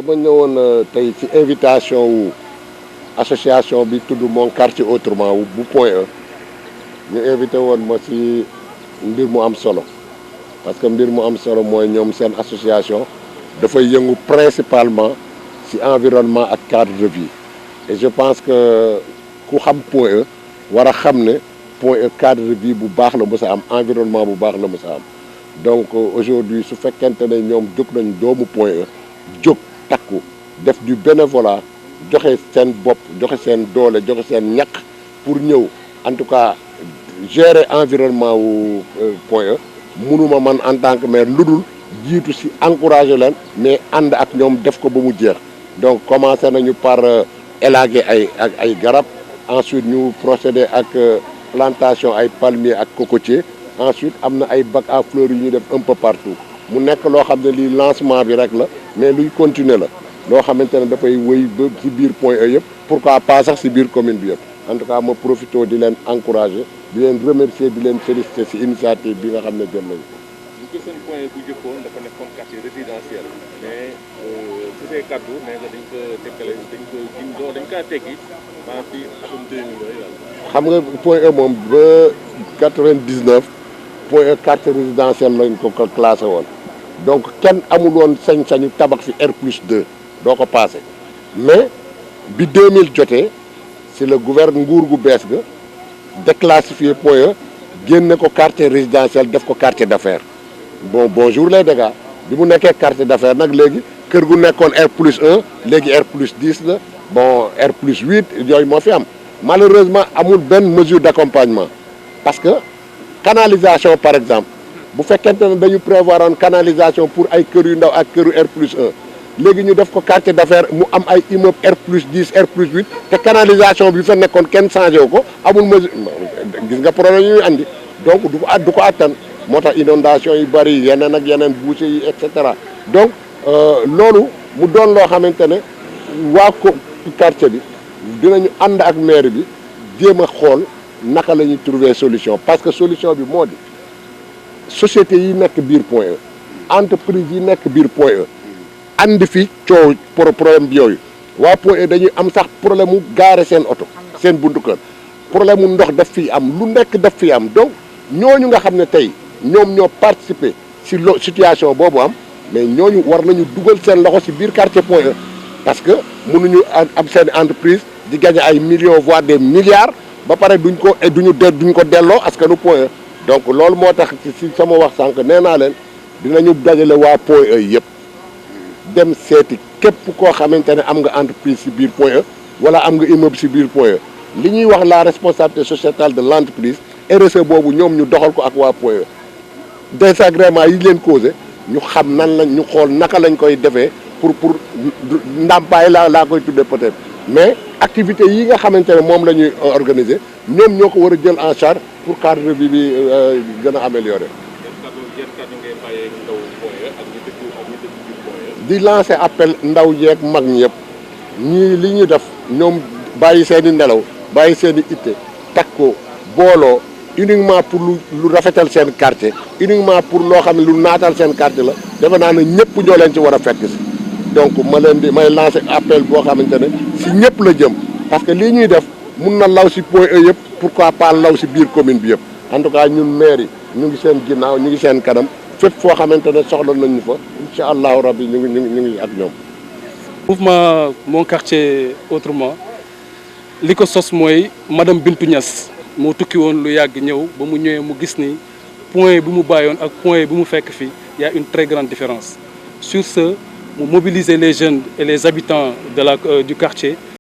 dama ñëwoon tey ci invitation wu association bi tudd Mon Quartier Autrement bu Point E ñu invité woon ma ci mbir mu am solo parce que mbir mu am solo mooy ñoom seen association dafay yëngu principalement ci environnement ak cadre de vie et je pense que ku xam Point E war a xam ne Point E cadre de vie bu baax la mës a am environnement bu baax la mës a am donc aujourd'hui su fekkente ne ñoom jóg nañ doomu Point E jóg takku def du bénévolat joxe seen bopp joxe seen doole joxe seen ñaq pour ñëw en tout cas gérer environnement wu Point E mënuma man en tant que maire lu dul jiitu ci encourager leen mais ànd ak ñoom def ko ba mu jeex donc commencé nañu par élaguer ay garab ensuite ñu procéder ak plantation ay palmiers ak cocotiers ensuite am na ay bacs à fleurs yu ñuy def un peu partout mu nekk loo xam ne lii lancement bi rek la mais luy continuer la loo xamante ne dafay wëy ba ci biir Point E yëpp pourquoi pas sax ci biir commune bi yëpp en tout cas ma profité di leen encourager di leen remercier di leen féliciter ci initiative bi nga xam ne jël nañu ko. ñu gis seen Point E bu jëkkoon dafa nekkoon quartier résidentiel mais su see kaddu nee nga dañ ko tekkale dañ kaa teggi maanaam fii atum 2000 yooyu daal. xam nga Point E moom ba 99 Point E quartier résidentiel lañ ko classé woon donc kenn amul woon sañ-sañu tabax fi R+2 doo ko passé mais bi 2000 jotee si le nguur gu bees ga déclassifié Point E génne ko quartier résidentiel def ko quartier d'affaires bonjour les dégâts bi mu nekkee quartier d'affaires nag léegi kër gu nekkoon R+1 léegi R+10 la bon R+8 yooyu moo fi am malheureusement amul benn mesure d'accompagnement parce que canalisation par exemple bu fekkente ne dañu prévoir une canalisation pour ay kër yu ndaw ak këru R+1 léegi ñu def ko quartier d'affaires mu am ay immeuble R+10 R+8 te canalisation bi fa nekkoon kenn changé wu ko amul mesure gis nga problème yi ñuy andi donc du ko attan moo tax inondation yi bari yeneen ak yeneen bouché yi et cetera donc loolu mu doon loo xamante ne waa ko quartier bi dinañu ànd ak maire bi jéem a xool naka la ñuy trouver solution parce que solution bi moo di société yi nekk biir Point E entreprise yi nekk biir Point E andi fi coow problème bi yooyu waa Point E dañuy am sax problème mu gaare seen oto seen buntu kër problème mu ndox daf fii am lu nekk daf fii am donc ñooñu nga xam ne tey ñoom ñoo participer ci situation boobu am mais ñooñu war nañu dugal seen loxo ci biir quartier Point E parce que mënuñu am seen entreprise di gagner ay millions voire des milliards ba pare duñ ko delloo askanu Point E donc loolu moo tax ci sama wax sànq nee naa leen dinañu dajale waa Point E yëpp dem seeti képp koo xamante ne am nga entreprise ci biir Point E wala am nga immeuble ci biir Point E li ñuy wax la responsabilité sociétale de l'entreprise RSE boobu ñoom ñu doxal ko ak waa Point E désagrément yi leen causé ñu xam nan lañ ñu xool naka lañ koy defee pour ndàmpaay laa koy tuddee peut-être mais activité yi nga xamante ne moom la ñuy organiser ñoom ñoo ko war a jël en charge pour cadre de vie bi gën a améliorer. di lancer appel ndaw yeeg mag ñi yëpp ñii li ñu def ñoom bàyyi seen i nelaw bàyyi seen i itte takkoo booloo uniquement pour lu rafetal seen quartier uniquement pour loo xam ne lu naatal seen quartier la defe naa ne ñëpp ñoo leen ci war a fekk si donc may lancer appel boo xamante ne si ñëpp la jëm parce que lii ñuy def mun na law si Point E yëpp pourquoi pas law si biir commune bi yëpp en tout cas ñun maire yi ñu ngi seen ginnaaw ñu ngi seen kanam fépp foo xamante ne soxla nañu fa incha allahu rabbi ñu ngi ak ñoom. mouvement Mon Quartier Autrement li ko sos mooy madame Bintou Niass moo tukki woon lu yàgg ñëw ba mu ñëwee mu gis ni Point bi mu bàyyoon ak Point bi mu fekk fii y a une très grande différence sur ce mu mobiliser les jeunes et les habitants du quartier